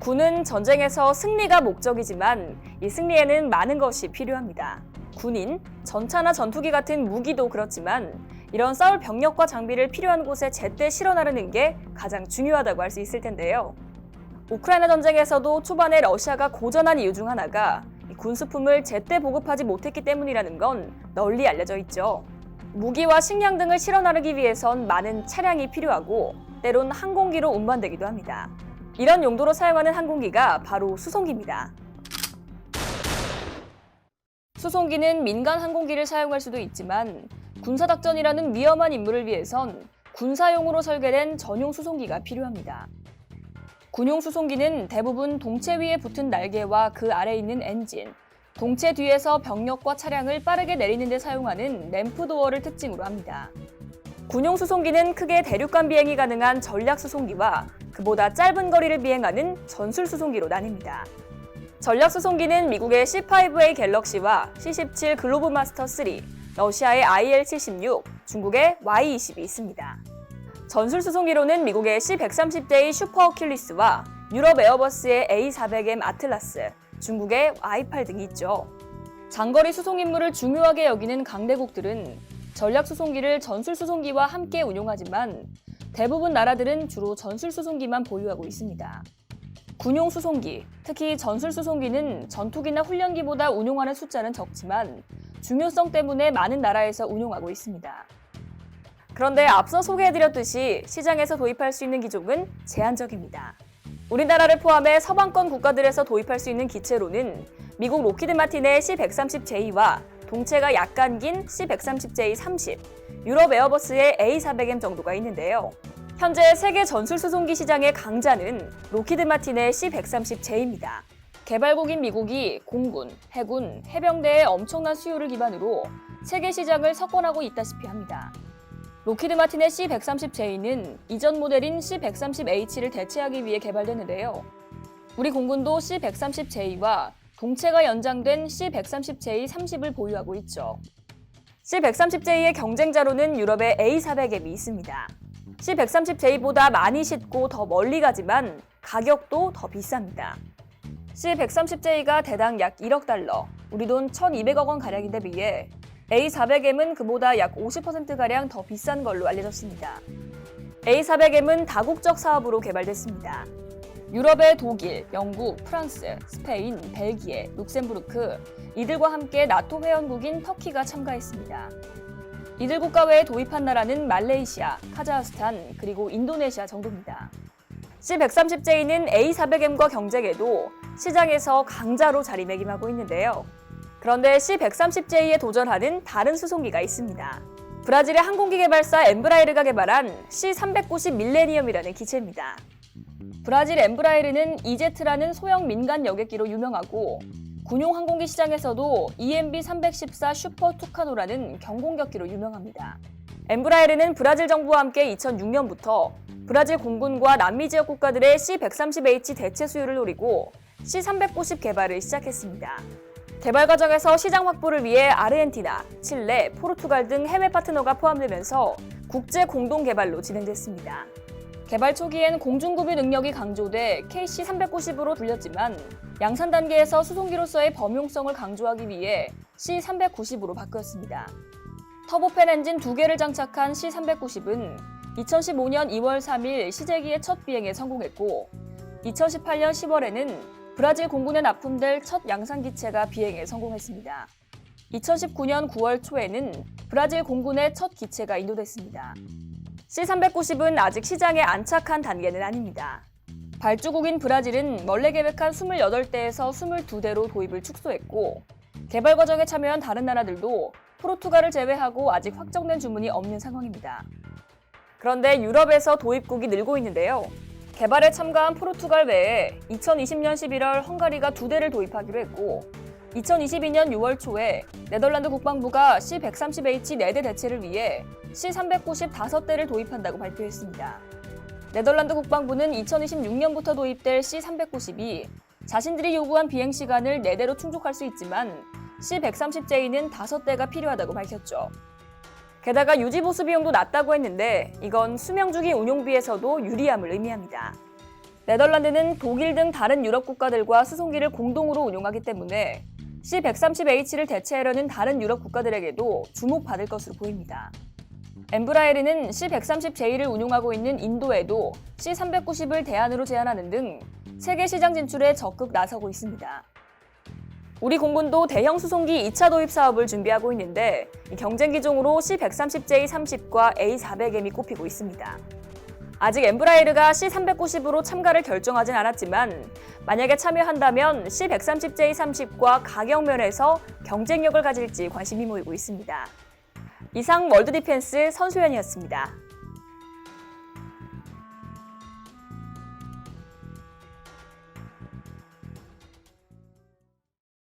군은 전쟁에서 승리가 목적이지만 이 승리에는 많은 것이 필요합니다. 군인, 전차나 전투기 같은 무기도 그렇지만 이런 싸울 병력과 장비를 필요한 곳에 제때 실어 나르는 게 가장 중요하다고 할 수 있을 텐데요. 우크라이나 전쟁에서도 초반에 러시아가 고전한 이유 중 하나가 군수품을 제때 보급하지 못했기 때문이라는 건 널리 알려져 있죠. 무기와 식량 등을 실어 나르기 위해선 많은 차량이 필요하고 때론 항공기로 운반되기도 합니다. 이런 용도로 사용하는 항공기가 바로 수송기입니다. 수송기는 민간 항공기를 사용할 수도 있지만 군사작전이라는 위험한 임무를 위해선 군사용으로 설계된 전용 수송기가 필요합니다. 군용 수송기는 대부분 동체 위에 붙은 날개와 그 아래에 있는 엔진, 동체 뒤에서 병력과 차량을 빠르게 내리는 데 사용하는 램프 도어를 특징으로 합니다. 군용 수송기는 크게 대륙간 비행이 가능한 전략 수송기와 그보다 짧은 거리를 비행하는 전술 수송기로 나뉩니다. 전략 수송기는 미국의 C5A 갤럭시와 C-17 글로브 마스터 3, 러시아의 IL-76, 중국의 Y-20이 있습니다. 전술 수송기로는 미국의 C-130J 슈퍼 어큘리스와 유럽 에어버스의 A400M 아틀라스, 중국의 Y8 등이 있죠. 장거리 수송 임무를 중요하게 여기는 강대국들은 전략 수송기를 전술 수송기와 함께 운용하지만 대부분 나라들은 주로 전술 수송기만 보유하고 있습니다. 군용 수송기, 특히 전술 수송기는 전투기나 훈련기보다 운용하는 숫자는 적지만 중요성 때문에 많은 나라에서 운용하고 있습니다. 그런데 앞서 소개해드렸듯이 시장에서 도입할 수 있는 기종은 제한적입니다. 우리나라를 포함해 서방권 국가들에서 도입할 수 있는 기체로는 미국 로키드 마틴의 C-130J와 동체가 약간 긴 C-130J-30, 유럽 에어버스의 A400M 정도가 있는데요. 현재 세계 전술 수송기 시장의 강자는 로키드 마틴의 C-130J입니다. 개발국인 미국이 공군, 해군, 해병대의 엄청난 수요를 기반으로 세계 시장을 석권하고 있다시피 합니다. 로키드 마틴의 C-130J는 이전 모델인 C-130H를 대체하기 위해 개발됐는데요. 우리 공군도 C-130J와 동체가 연장된 C-130J-30을 보유하고 있죠. C-130J의 경쟁자로는 유럽의 A400M이 있습니다. C-130J보다 많이 싣고 더 멀리 가지만 가격도 더 비쌉니다. C-130J가 대당 약 1억 달러, 우리 돈 1,200억 원 가량인데 비해 A400M은 그보다 약 50%가량 더 비싼 걸로 알려졌습니다. A400M은 다국적 사업으로 개발됐습니다. 유럽의 독일, 영국, 프랑스, 스페인, 벨기에, 룩셈부르크, 이들과 함께 나토 회원국인 터키가 참가했습니다. 이들 국가 외에 도입한 나라는 말레이시아, 카자흐스탄, 그리고 인도네시아 정도입니다. C-130J는 A400M과 경쟁해도 시장에서 강자로 자리매김하고 있는데요. 그런데 C-130J에 도전하는 다른 수송기가 있습니다. 브라질의 항공기 개발사 엠브라에르가 개발한 C-390 밀레니엄이라는 기체입니다. 브라질 엠브라에르는 이제트라는 소형 민간 여객기로 유명하고 군용 항공기 시장에서도 EMB-314 슈퍼 투카노라는 경공격기로 유명합니다. 엠브라에르는 브라질 정부와 함께 2006년부터 브라질 공군과 남미 지역 국가들의 C-130H 대체 수요를 노리고 C-390 개발을 시작했습니다. 개발 과정에서 시장 확보를 위해 아르헨티나, 칠레, 포르투갈 등 해외 파트너가 포함되면서 국제 공동 개발로 진행됐습니다. 개발 초기엔 공중구비 능력이 강조돼 KC-390으로 불렸지만 양산 단계에서 수송기로서의 범용성을 강조하기 위해 C-390으로 바뀌었습니다. 터보팬 엔진 2개를 장착한 C-390은 2015년 2월 3일 시제기의 첫 비행에 성공했고 2018년 10월에는 브라질 공군에 납품될 첫 양산기체가 비행에 성공했습니다. 2019년 9월 초에는 브라질 공군의 첫 기체가 인도됐습니다. C-390은 아직 시장에 안착한 단계는 아닙니다. 발주국인 브라질은 원래 계획한 28대에서 22대로 도입을 축소했고 개발 과정에 참여한 다른 나라들도 포르투갈을 제외하고 아직 확정된 주문이 없는 상황입니다. 그런데 유럽에서 도입국이 늘고 있는데요. 개발에 참가한 포르투갈 외에 2020년 11월 헝가리가 2대를 도입하기로 했고 2022년 6월 초에 네덜란드 국방부가 C-130H 4대 대체를 위해 C-390 5대를 도입한다고 발표했습니다. 네덜란드 국방부는 2026년부터 도입될 C-390이 자신들이 요구한 비행 시간을 4대로 충족할 수 있지만 C-130J는 5대가 필요하다고 밝혔죠. 게다가 유지보수 비용도 낮다고 했는데 이건 수명주기 운용비에서도 유리함을 의미합니다. 네덜란드는 독일 등 다른 유럽 국가들과 수송기를 공동으로 운용하기 때문에 C-130H를 대체하려는 다른 유럽 국가들에게도 주목받을 것으로 보입니다. 엠브라에르는 C-130J를 운용하고 있는 인도에도 C-390을 대안으로 제안하는 등 세계 시장 진출에 적극 나서고 있습니다. 우리 공군도 대형 수송기 2차 도입 사업을 준비하고 있는데 경쟁 기종으로 C-130J30과 A400M이 꼽히고 있습니다. 아직 엠브라에르가 C-390으로 참가를 결정하진 않았지만 만약에 참여한다면 C-130J30과 가격 면에서 경쟁력을 가질지 관심이 모이고 있습니다. 이상 월드 디펜스 선소연이었습니다.